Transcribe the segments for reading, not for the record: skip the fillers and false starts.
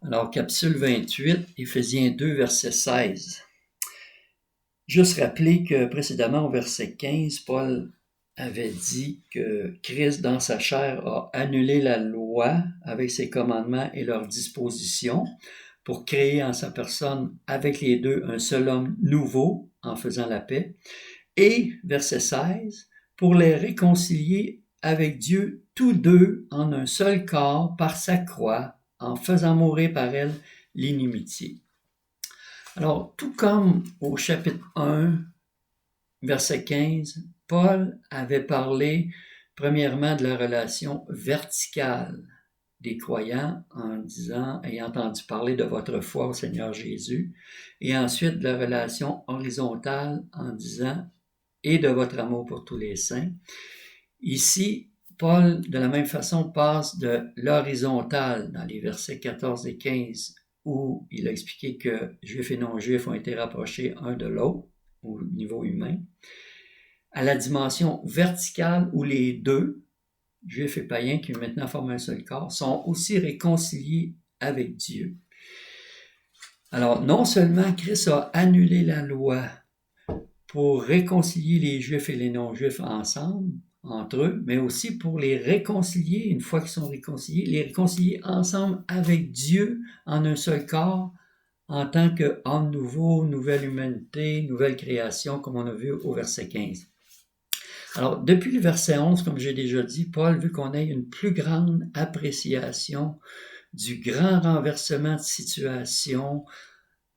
Alors, capsule 28, Éphésiens 2, verset 16. Juste rappeler que précédemment, au verset 15, Paul avait dit que Christ, dans sa chair, a annulé la loi avec ses commandements et leurs dispositions pour créer en sa personne, avec les deux, un seul homme nouveau en faisant la paix. Et, verset 16, pour les réconcilier avec Dieu, tous deux en un seul corps par sa croix, en faisant mourir par elle l'inimitié. Alors, tout comme au chapitre 1, verset 15, Paul avait parlé premièrement de la relation verticale des croyants en disant, ayant entendu parler de votre foi au Seigneur Jésus, et ensuite de la relation horizontale en disant, et de votre amour pour tous les saints. Ici, Paul, de la même façon, passe de l'horizontale dans les versets 14 et 15, où il a expliqué que Juifs et non-Juifs ont été rapprochés un de l'autre au niveau humain, à la dimension verticale où les deux, Juifs et païens qui maintenant forment un seul corps, sont aussi réconciliés avec Dieu. Alors, non seulement Christ a annulé la loi pour réconcilier les Juifs et les non-Juifs ensemble, entre eux, mais aussi pour les réconcilier, une fois qu'ils sont réconciliés, les réconcilier ensemble avec Dieu en un seul corps, en tant qu'homme nouveau, nouvelle humanité, nouvelle création, comme on a vu au verset 15. Alors, depuis le verset 11, comme j'ai déjà dit, Paul veut qu'on ait une plus grande appréciation du grand renversement de situation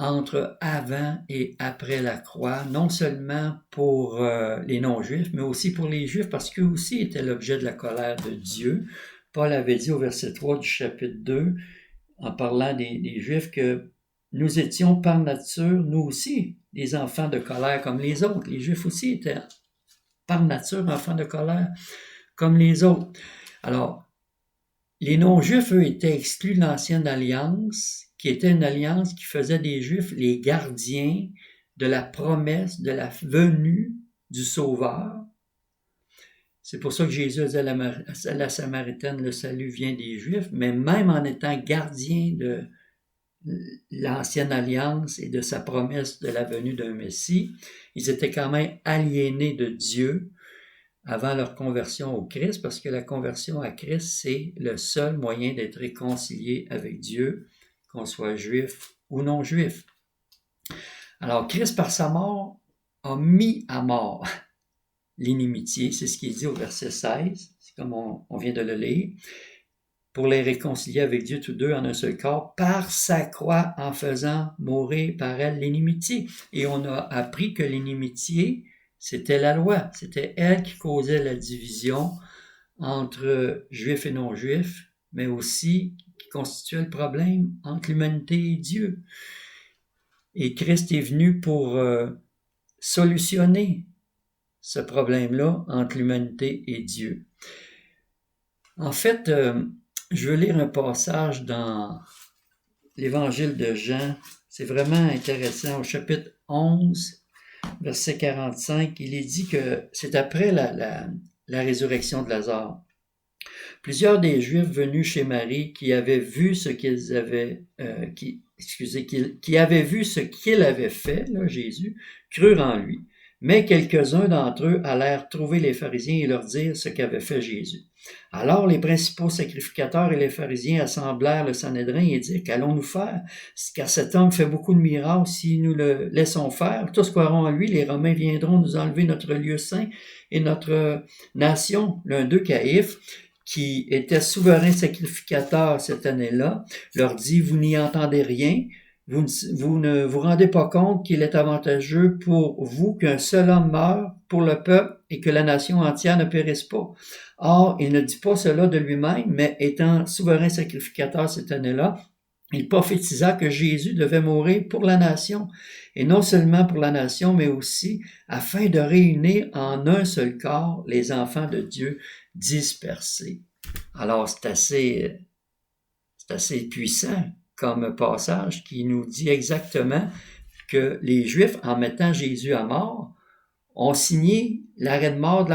entre avant et après la croix, non seulement pour les non-juifs, mais aussi pour les juifs, parce qu'eux aussi étaient l'objet de la colère de Dieu. Paul avait dit au verset 3 du chapitre 2, en parlant des juifs, que nous étions par nature, nous aussi, des enfants de colère comme les autres. Les juifs aussi étaient par nature enfants de colère comme les autres. Alors, les non-juifs, eux, étaient exclus de l'ancienne alliance, qui était une alliance qui faisait des Juifs les gardiens de la promesse de la venue du Sauveur. C'est pour ça que Jésus a dit à la Samaritaine, le salut vient des Juifs, mais même en étant gardien de l'ancienne alliance et de sa promesse de la venue d'un Messie, ils étaient quand même aliénés de Dieu avant leur conversion au Christ, parce que la conversion à Christ, c'est le seul moyen d'être réconcilié avec Dieu, qu'on soit juif ou non juif. Alors, Christ, par sa mort, a mis à mort l'inimitié, c'est ce qu'il dit au verset 16, c'est comme on vient de le lire, pour les réconcilier avec Dieu tous deux en un seul corps, par sa croix, en faisant mourir par elle l'inimitié. Et on a appris que l'inimitié, c'était la loi, c'était elle qui causait la division entre juifs et non-juifs, mais aussi qui constituait le problème entre l'humanité et Dieu. Et Christ est venu pour solutionner ce problème-là entre l'humanité et Dieu. En fait, je veux lire un passage dans l'Évangile de Jean. C'est vraiment intéressant. Au chapitre 11, verset 45, il est dit que c'est après la résurrection de Lazare. Plusieurs des Juifs venus chez Marie qui avaient vu ce qu'ils avaient, qui avaient vu ce qu'il avait fait, là, Jésus, crurent en lui. Mais quelques-uns d'entre eux allèrent trouver les pharisiens et leur dire ce qu'avait fait Jésus. Alors les principaux sacrificateurs et les pharisiens assemblèrent le Sanhédrin et dirent, qu'allons-nous faire? Car cet homme fait beaucoup de miracles, si nous le laissons faire, tous croiront en lui, les Romains viendront nous enlever notre lieu saint et notre nation. L'un d'eux, Caïphe, qui était souverain sacrificateur cette année-là, leur dit, vous n'y entendez rien, vous ne vous rendez pas compte qu'il est avantageux pour vous qu'un seul homme meure pour le peuple et que la nation entière ne périsse pas. Or, il ne dit pas cela de lui-même, mais étant souverain sacrificateur cette année-là, il prophétisa que Jésus devait mourir pour la nation, et non seulement pour la nation, mais aussi afin de réunir en un seul corps les enfants de Dieu dispersés. Alors, c'est assez puissant comme passage qui nous dit exactement que les Juifs, en mettant Jésus à mort, ont signé l'arrêt de mort de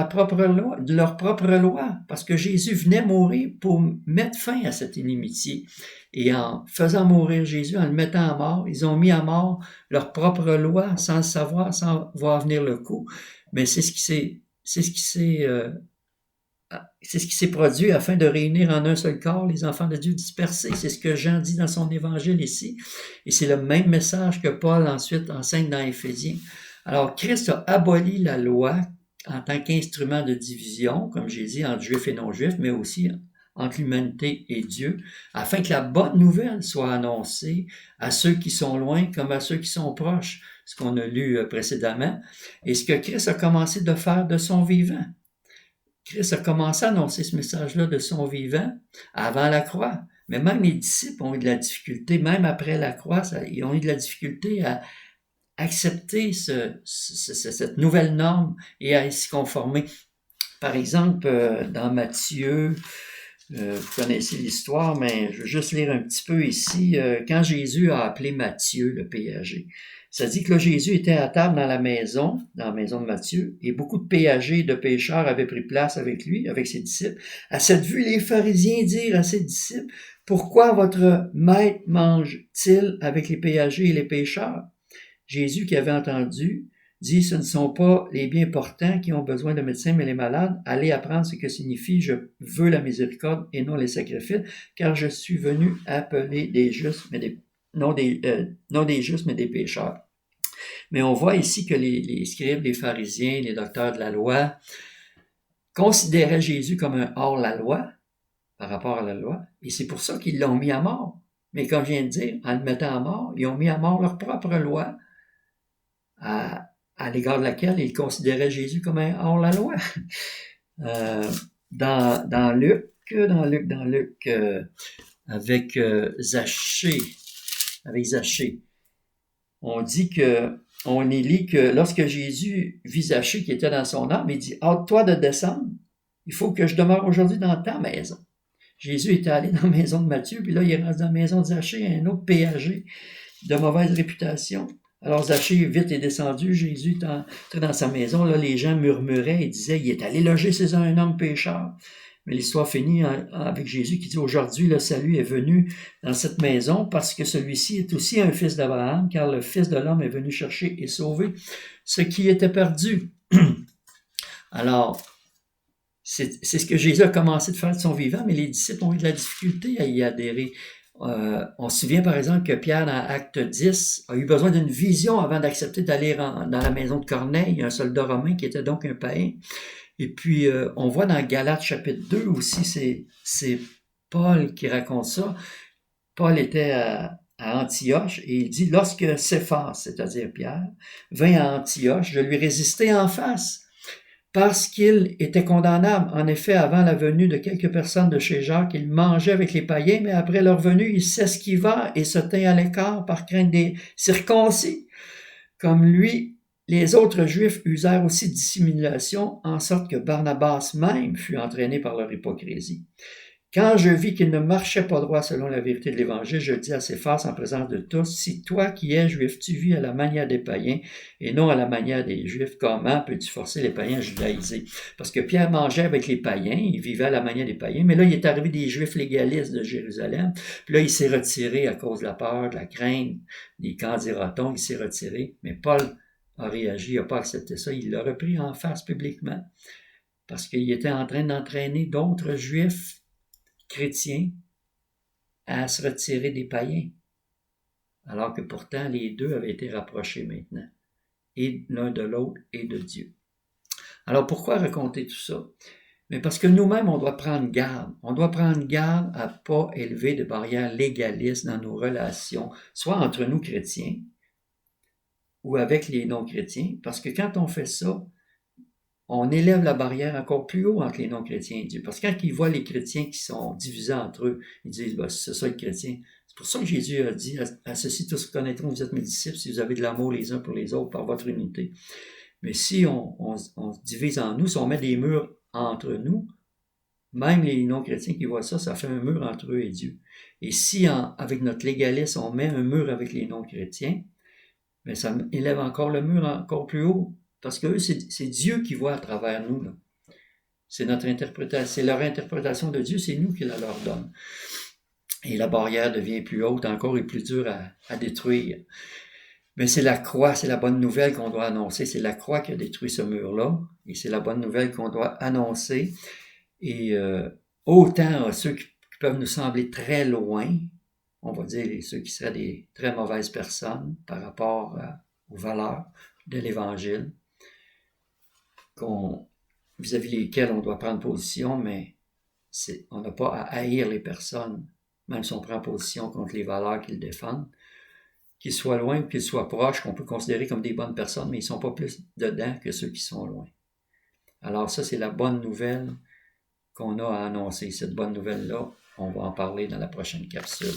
leur propre loi, parce que Jésus venait mourir pour mettre fin à cette inimitié. Et en faisant mourir Jésus, en le mettant à mort, ils ont mis à mort leur propre loi sans le savoir, sans voir venir le coup. Mais c'est ce qui s'est produit afin de réunir en un seul corps les enfants de Dieu dispersés. C'est ce que Jean dit dans son évangile ici. Et c'est le même message que Paul ensuite enseigne dans Éphésiens. Alors, Christ a aboli la loi en tant qu'instrument de division, comme j'ai dit, entre juifs et non-juifs, mais aussi entre l'humanité et Dieu, afin que la bonne nouvelle soit annoncée à ceux qui sont loin comme à ceux qui sont proches, ce qu'on a lu précédemment, et ce que Christ a commencé de faire de son vivant. Christ a commencé à annoncer ce message-là de son vivant avant la croix. Mais même les disciples ont eu de la difficulté, même après la croix, ils ont eu de la difficulté à accepter cette nouvelle norme et à s'y conformer. Par exemple, dans Matthieu, vous connaissez l'histoire, mais je veux juste lire un petit peu ici. Quand Jésus a appelé Matthieu, le péager, ça dit que là, Jésus était à table dans la maison de Matthieu, et beaucoup de péagers et de pécheurs avaient pris place avec lui, avec ses disciples. À cette vue, les pharisiens dirent à ses disciples, « Pourquoi votre maître mange-t-il avec les péagers et les pécheurs? » Jésus, qui avait entendu, dit, « Ce ne sont pas les bien portants qui ont besoin de médecins, mais les malades. Allez apprendre ce que signifie « Je veux la miséricorde et non les sacrifices, car je suis venu appeler des justes, mais non des justes, mais des pécheurs. » Mais on voit ici que les scribes, les pharisiens, les docteurs de la loi considéraient Jésus comme un hors-la-loi par rapport à la loi, et c'est pour ça qu'ils l'ont mis à mort. Mais comme je viens de dire, en le mettant à mort, ils ont mis à mort leur propre loi à l'égard de laquelle ils considéraient Jésus comme un hors-la-loi. Dans Luc, avec Zachée, on y lit que lorsque Jésus vit Zachée qui était dans son âme, il dit, « Hâte-toi de descendre, il faut que je demeure aujourd'hui dans ta maison. » Jésus était allé dans la maison de Matthieu, puis là, il est rendu dans la maison de Zachée, un autre péager de mauvaise réputation. Alors Zachée vite est descendu, Jésus est entré dans sa maison, là, les gens murmuraient et disaient, il est allé loger chez un homme pécheur. Mais l'histoire finit avec Jésus qui dit, aujourd'hui, le salut est venu dans cette maison parce que celui-ci est aussi un fils d'Abraham, car le Fils de l'homme est venu chercher et sauver ce qui était perdu. Alors, c'est ce que Jésus a commencé de faire de son vivant, mais les disciples ont eu de la difficulté à y adhérer. On se souvient par exemple que Pierre, dans Acte 10, a eu besoin d'une vision avant d'accepter d'aller dans la maison de Corneille, un soldat romain qui était donc un païen. Et puis, on voit dans Galates chapitre 2 aussi, c'est Paul qui raconte ça. Paul était à Antioche et il dit, lorsque Céphas, c'est-à-dire Pierre, vint à Antioche, je lui résistai en face parce qu'il était condamnable. En effet, avant la venue de quelques personnes de chez Jacques, il mangeait avec les païens, mais après leur venue, il s'esquiva et se tint à l'écart par crainte des circoncis. Comme lui, les autres Juifs usèrent aussi de dissimulation, en sorte que Barnabas même fut entraîné par leur hypocrisie. Quand je vis qu'il ne marchait pas droit selon la vérité de l'Évangile, je dis à Céphas en présence de tous, si toi qui es Juif, tu vis à la manière des païens et non à la manière des Juifs, comment peux-tu forcer les païens à judaïser? Parce que Pierre mangeait avec les païens, il vivait à la manière des païens, mais là, il est arrivé des Juifs légalistes de Jérusalem, puis là, il s'est retiré à cause de la peur, de la crainte, des candidatons, il s'est retiré, mais Paul a réagi, il n'a pas accepté ça, il l'a repris en face publiquement, parce qu'il était en train d'entraîner d'autres Juifs chrétiens à se retirer des païens, alors que pourtant les deux avaient été rapprochés maintenant, et l'un de l'autre et de Dieu. Alors pourquoi raconter tout ça? Mais parce que nous-mêmes, on doit prendre garde. On doit prendre garde à ne pas élever de barrières légalistes dans nos relations, soit entre nous chrétiens ou avec les non-chrétiens, parce que quand on fait ça, on élève la barrière encore plus haut entre les non-chrétiens et Dieu. Parce que quand ils voient les chrétiens qui sont divisés entre eux, ils disent, c'est ça le chrétien. C'est pour ça que Jésus a dit, à ceci tous connaîtront que vous êtes mes disciples si vous avez de l'amour les uns pour les autres par votre unité. Mais si on se divise en nous, si on met des murs entre nous, même les non-chrétiens qui voient ça, ça fait un mur entre eux et Dieu. Et si avec notre légalisme, on met un mur avec les non-chrétiens, mais ça élève encore le mur encore plus haut. parce que eux, c'est Dieu qui voit à travers nous, là. C'est notre interprétation, c'est leur interprétation de Dieu, c'est nous qui la leur donne. Et la barrière devient plus haute encore et plus dure à détruire. Mais c'est la croix, c'est la bonne nouvelle qu'on doit annoncer. C'est la croix qui a détruit ce mur-là. Et c'est la bonne nouvelle qu'on doit annoncer. Et autant ceux qui peuvent nous sembler très loin, on va dire ceux qui seraient des très mauvaises personnes par rapport aux valeurs de l'Évangile, vis-à-vis lesquelles on doit prendre position, mais on n'a pas à haïr les personnes, même si on prend position contre les valeurs qu'ils défendent. Qu'ils soient loin ou qu'ils soient proches, qu'on peut considérer comme des bonnes personnes, mais ils ne sont pas plus dedans que ceux qui sont loin. Alors ça, c'est la bonne nouvelle qu'on a à annoncer. Cette bonne nouvelle-là, on va en parler dans la prochaine capsule.